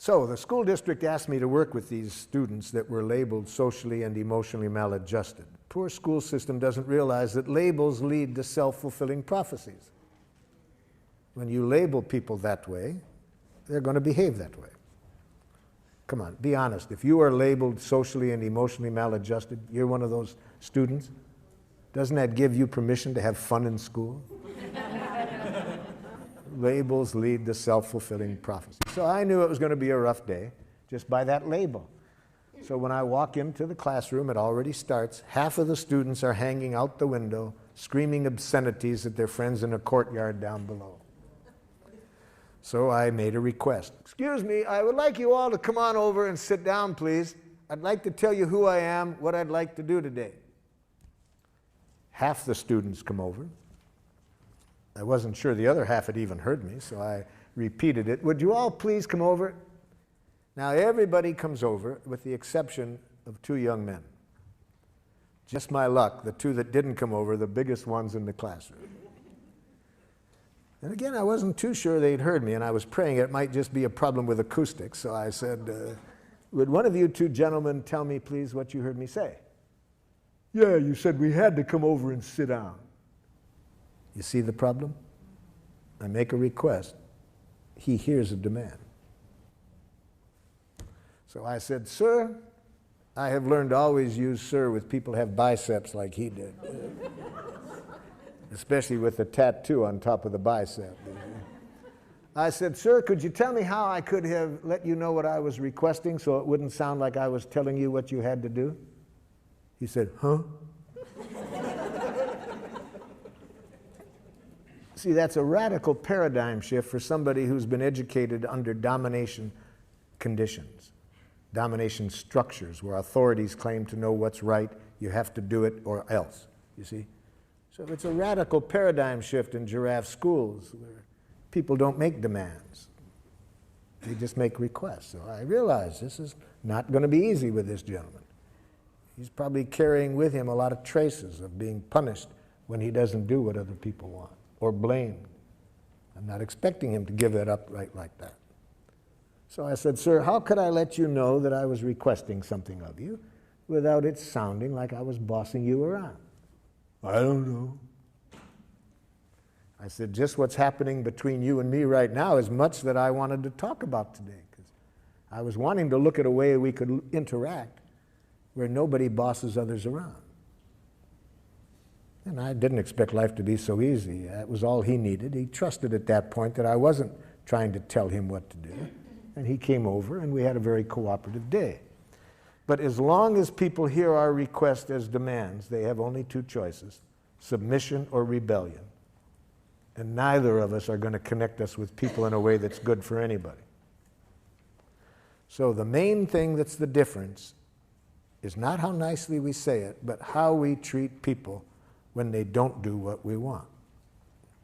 So the school district asked me to work with these students that were labeled socially and emotionally maladjusted. Poor school system doesn't realize that labels lead to self-fulfilling prophecies. When you label people that way, they're going to behave that way. Come on, be honest. If you are labeled socially and emotionally maladjusted, you're one of those students, doesn't that give you permission to have fun in school? Labels lead to self-fulfilling prophecy. So I knew it was going to be a rough day just by that label. So when I walk into the classroom, it already starts. Half of the students are hanging out the window, screaming obscenities at their friends in a courtyard down below. So I made a request. Excuse me, I would like you all to come on over and sit down, please. I'd like to tell you who I am, what I'd like to do today. Half the students come over. I wasn't sure the other half had even heard me, so I repeated it. Would you all please come over? Now everybody comes over with the exception of 2 young men. Just my luck, the 2 that didn't come over, the biggest ones in the classroom. And again, I wasn't too sure they'd heard me, and I was praying it might just be a problem with acoustics, so I said, would one of you 2 gentlemen tell me, please, what you heard me say? Yeah, you said we had to come over and sit down. You see the problem? I make a request. He hears a demand. So I said, sir, I have learned to always use sir with people who have biceps like he did. Especially with the tattoo on top of the bicep. I said, sir, could you tell me how I could have let you know what I was requesting so it wouldn't sound like I was telling you what you had to do? He said, huh? See, that's a radical paradigm shift for somebody who's been educated under domination conditions, domination structures where authorities claim to know what's right, you have to do it or else, you see? So it's a radical paradigm shift in giraffe schools where people don't make demands. They just make requests. So I realize this is not going to be easy with this gentleman. He's probably carrying with him a lot of traces of being punished when he doesn't do what other people want, or blamed. I'm not expecting him to give that up right like that. So I said, sir, how could I let you know that I was requesting something of you without it sounding like I was bossing you around? I don't know. I said, just what's happening between you and me right now is much that I wanted to talk about today, because I was wanting to look at a way we could interact where nobody bosses others around. And I didn't expect life to be so easy. That was all he needed. He trusted at that point that I wasn't trying to tell him what to do. And he came over, and we had a very cooperative day. But as long as people hear our request as demands, they have only 2 choices, submission or rebellion. And neither of us are going to connect us with people in a way that's good for anybody. So the main thing that's the difference is not how nicely we say it, but how we treat people when they don't do what we want.